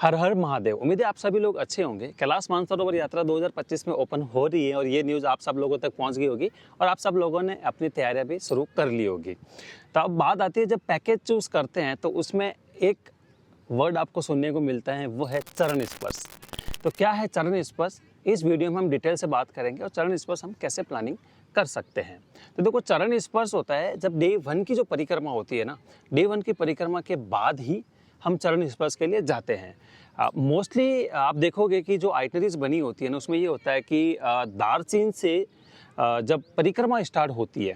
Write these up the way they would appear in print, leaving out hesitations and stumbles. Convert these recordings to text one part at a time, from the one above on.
हर हर महादेव। उम्मीद है आप सभी लोग अच्छे होंगे। कैलाश मानसरोवर यात्रा 2025 में ओपन हो रही है और ये न्यूज़ आप सब लोगों तक पहुंच गई होगी और आप सब लोगों ने अपनी तैयारियां भी शुरू कर ली होगी। तो अब बात आती है, जब पैकेज चूज़ करते हैं तो उसमें एक वर्ड आपको सुनने को मिलता है, वो है चरण स्पर्श। तो क्या है चरण स्पर्श, इस वीडियो में हम डिटेल से बात करेंगे और चरण स्पर्श हम कैसे प्लानिंग कर सकते हैं। तो देखो, चरण स्पर्श होता है जब डे 1 की जो परिक्रमा होती है ना, डे 1 की परिक्रमा के बाद ही हम चरण स्पर्श के लिए जाते हैं। मोस्टली आप देखोगे कि जो आइटनरीज बनी होती है ना, उसमें ये होता है कि दार्जिलिंग से जब परिक्रमा स्टार्ट होती है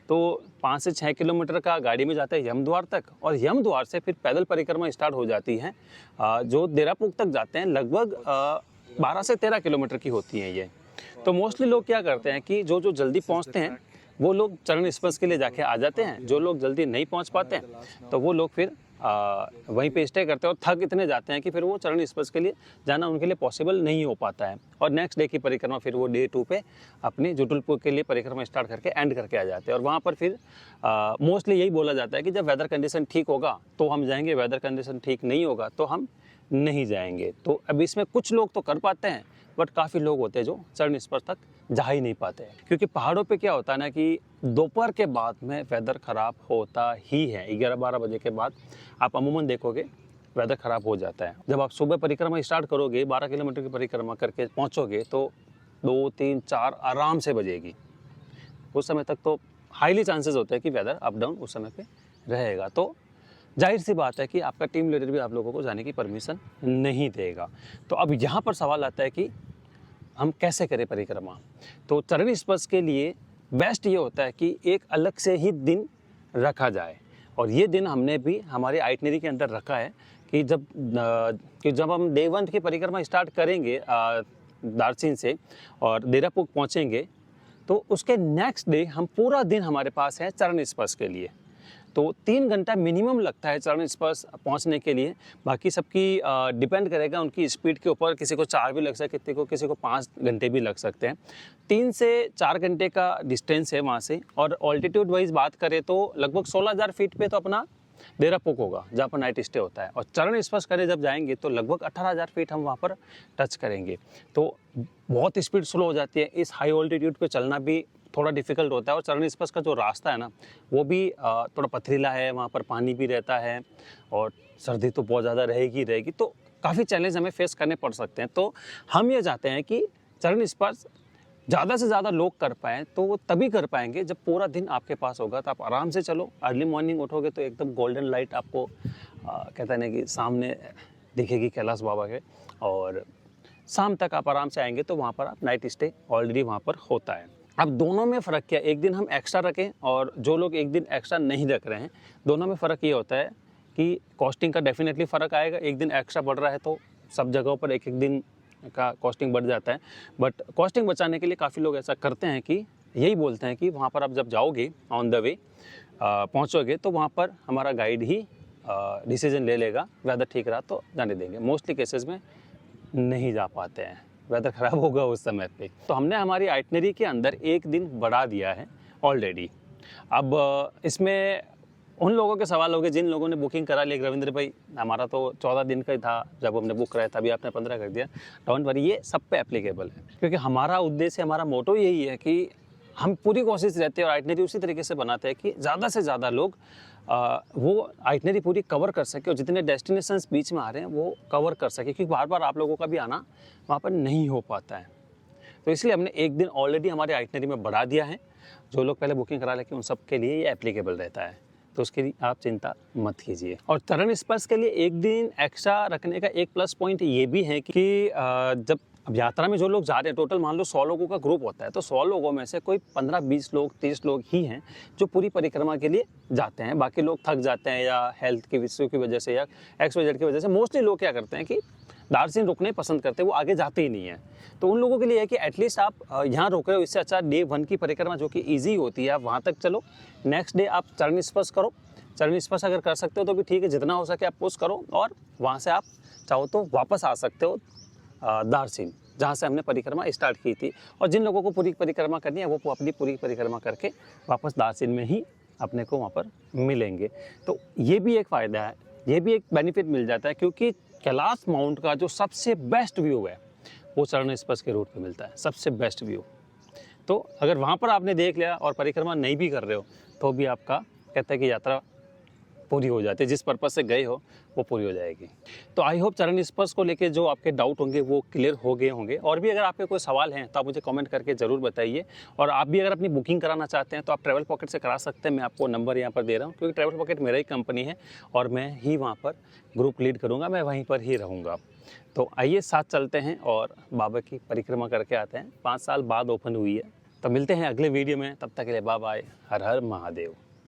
तो 5 से 6 किलोमीटर का गाड़ी में जाते हैं यमद्वार तक, और यमद्वार से फिर पैदल परिक्रमा स्टार्ट हो जाती है जो देरापुक तक जाते हैं। लगभग 12 से 13 किलोमीटर की होती हैं ये। तो मोस्टली लोग क्या करते हैं कि जो जल्दी पहुंचते हैं वो लोग चरण स्पर्श के लिए जाके आ जाते हैं। जो लोग जल्दी नहीं पहुंच पाते हैं तो वो लोग फिर वहीं पे स्टे करते हैं और थक इतने जाते हैं कि फिर वो चरण स्पर्श के लिए जाना उनके लिए पॉसिबल नहीं हो पाता है। और नेक्स्ट डे की परिक्रमा फिर वो डे 2 पे अपनी जुटुलपुर के लिए परिक्रमा स्टार्ट करके एंड करके आ जाते हैं। और वहाँ पर फिर मोस्टली यही बोला जाता है कि जब वेदर कंडीशन ठीक होगा तो हम जाएंगे, वेदर कंडीशन ठीक नहीं होगा तो हम नहीं जाएंगे। तो अब इसमें कुछ लोग तो कर पाते हैं, बट काफ़ी लोग होते हैं जो चरण स्पर्श तक जा ही नहीं पाते हैं। क्योंकि पहाड़ों पे क्या होता है ना कि दोपहर के बाद में वेदर ख़राब होता ही है। 11-12 बजे के बाद आप अमूमन देखोगे वेदर ख़राब हो जाता है। जब आप सुबह परिक्रमा स्टार्ट करोगे, 12 किलोमीटर की परिक्रमा करके पहुंचोगे तो 2, 3, 4 आराम से बजेगी। उस समय तक तो हाईली चांसेस होते हैं कि वेदर अप डाउन उस समय पे रहेगा। तो जाहिर सी बात है कि आपका टीम लीडर भी आप लोगों को जाने की परमिशन नहीं देगा। तो अब यहाँ पर सवाल आता है कि हम कैसे करें परिक्रमा। तो चरण स्पर्श के लिए बेस्ट ये होता है कि एक अलग से ही दिन रखा जाए, और ये दिन हमने भी हमारे आइटनरी के अंदर रखा है कि जब हम डे 1 की परिक्रमा स्टार्ट करेंगे दार्जिलिंग से और देरापुक पहुँचेंगे तो उसके नेक्स्ट डे हम पूरा दिन हमारे पास है चरण स्पर्श के लिए। तो 3 घंटा मिनिमम लगता है चरण स्पर्श पहुंचने के लिए। बाकी सबकी डिपेंड करेगा उनकी स्पीड के ऊपर, किसी को 4 भी लग सकते को, किसी को 5 घंटे भी लग सकते हैं। 3 से 4 घंटे का डिस्टेंस है वहाँ से। और ऑल्टीट्यूड वाइज बात करें तो लगभग 16,000 फीट पे तो अपना देरापुक होगा जहाँ पर नाइट स्टे होता है। और चरण स्पर्श करने जब जाएंगे तो लगभग 18,000 फीट हम वहाँ पर टच करेंगे। तो बहुत स्पीड स्लो हो जाती है। इस हाई ऑल्टीट्यूड पे चलना भी थोड़ा डिफ़िकल्ट होता है। और चरण स्पर्श का जो रास्ता है ना, वो भी थोड़ा पथरीला है, वहाँ पर पानी भी रहता है और सर्दी तो बहुत ज़्यादा रहेगी। तो काफ़ी चैलेंज हमें फेस करने पड़ सकते हैं। तो हम ये चाहते हैं कि चरण स्पर्श ज़्यादा से ज़्यादा लोग कर पाएँ, तो वो तभी कर पाएंगे जब पूरा दिन आपके पास होगा। तो आप आराम से चलो, अर्ली मॉर्निंग उठोगे तो एकदम गोल्डन लाइट आपको कहते हैं ना कि सामने दिखेगी कैलाश बाबा के, और शाम तक आप आराम से आएंगे तो वहाँ पर आप नाइट स्टे ऑलरेडी वहाँ पर होता है। अब दोनों में फ़र्क क्या है, एक दिन हम एक्स्ट्रा रखें और जो लोग एक दिन एक्स्ट्रा नहीं रख रहे हैं, दोनों में फ़र्क ये होता है कि कॉस्टिंग का डेफिनेटली फ़र्क आएगा। एक दिन एक्स्ट्रा बढ़ रहा है तो सब जगहों पर एक दिन का कॉस्टिंग बढ़ जाता है। बट कॉस्टिंग बचाने के लिए काफ़ी लोग ऐसा करते हैं कि यही बोलते हैं कि वहाँ पर आप जब जाओगे ऑन द वे पहुँचोगे तो वहाँ पर हमारा गाइड ही डिसीजन ले लेगा, वेदर ठीक रहा तो जाने देंगे। मोस्टली केसेस में नहीं जा पाते हैं, वेदर ख़राब होगा उस समय पे। तो हमने हमारी आइटनरी के अंदर एक दिन बढ़ा दिया है ऑलरेडी। अब इसमें उन लोगों के सवाल हो गए जिन लोगों ने बुकिंग करा ली। रविंद्र भाई, हमारा तो 14 दिन का ही था जब हमने बुक कराया था, अभी आपने 15 कर दिया। डोंट वरी, ये सब पे एप्लीकेबल है। क्योंकि हमारा उद्देश्य, हमारा मोटो यही है कि हम पूरी कोशिश रहती है और आइटनरी उसी तरीके से बनाते हैं कि ज़्यादा से ज़्यादा लोग वो आइटनरी पूरी कवर कर सके और जितने डेस्टिनेशंस बीच में आ रहे हैं वो कवर कर सके। क्योंकि बार बार आप लोगों का भी आना वहाँ पर नहीं हो पाता है। तो इसलिए हमने एक दिन ऑलरेडी हमारे आइटनरी में बढ़ा दिया है। जो लोग पहले बुकिंग करा लेके उन सब के लिए ये एप्लीकेबल रहता है, तो उसके लिए आप चिंता मत कीजिए। और चरण स्पर्श के लिए एक दिन एक्स्ट्रा रखने का एक प्लस पॉइंट ये भी है कि जब अब यात्रा में जो लोग जा रहे हैं, टोटल मान लो 100 लोगों का ग्रुप होता है, तो 100 लोगों में से कोई 15-20 लोग, 30 लोग ही हैं जो पूरी परिक्रमा के लिए जाते हैं। बाकी लोग थक जाते हैं या हेल्थ की इश्यू की वजह से या XYZ की वजह से। मोस्टली लोग क्या करते हैं कि दार्जिलिंग रुकने पसंद करते हैं, वो आगे जाते ही नहीं हैं। तो उन लोगों के लिए है कि एटलीस्ट आप यहाँ रुक रहे हो, इससे अच्छा डे 1 की परिक्रमा जो कि ईजी होती है, आप वहाँ तक चलो, नेक्स्ट डे आप चरण स्पर्श करो। चरण स्पर्श अगर कर सकते हो तो भी ठीक है, जितना हो सके आप पुश करो, और वहाँ से आप चाहो तो वापस आ सकते हो दार्जिलिंग, जहाँ से हमने परिक्रमा स्टार्ट की थी। और जिन लोगों को पूरी परिक्रमा करनी है वो अपनी पूरी परिक्रमा करके वापस दार्जिलिंग में ही अपने को वहाँ पर मिलेंगे। तो ये भी एक फ़ायदा है, ये भी एक बेनिफिट मिल जाता है। क्योंकि कैलाश माउंट का जो सबसे बेस्ट व्यू है वो चरण स्पर्श के रूट पे मिलता है, सबसे बेस्ट व्यू। तो अगर वहाँ पर आपने देख लिया और परिक्रमा नहीं भी कर रहे हो तो भी आपका कहते हैं कि यात्रा पूरी हो जाती है, जिस पर्पज़ से गए हो वो पूरी हो जाएगी। तो आई होप चरण स्पर्श को लेके जो आपके डाउट होंगे वो क्लियर हो गए होंगे। और भी अगर आपके कोई सवाल हैं तो आप मुझे कमेंट करके ज़रूर बताइए। और आप भी अगर अपनी बुकिंग कराना चाहते हैं तो आप ट्रैवल पॉकेट से करा सकते हैं। मैं आपको नंबर यहाँ पर दे रहा हूँ, क्योंकि ट्रैवल पॉकेट मेरा ही कंपनी है और मैं ही वहाँ पर ग्रुप लीड करूँगा, मैं वहीं पर ही रहूँगा। तो आइए साथ चलते हैं और बाबा की परिक्रमा करके आते हैं। 5 साल बाद ओपन हुई है। तो मिलते हैं अगले वीडियो में, तब तक के लिए बाय बाय। हर हर महादेव।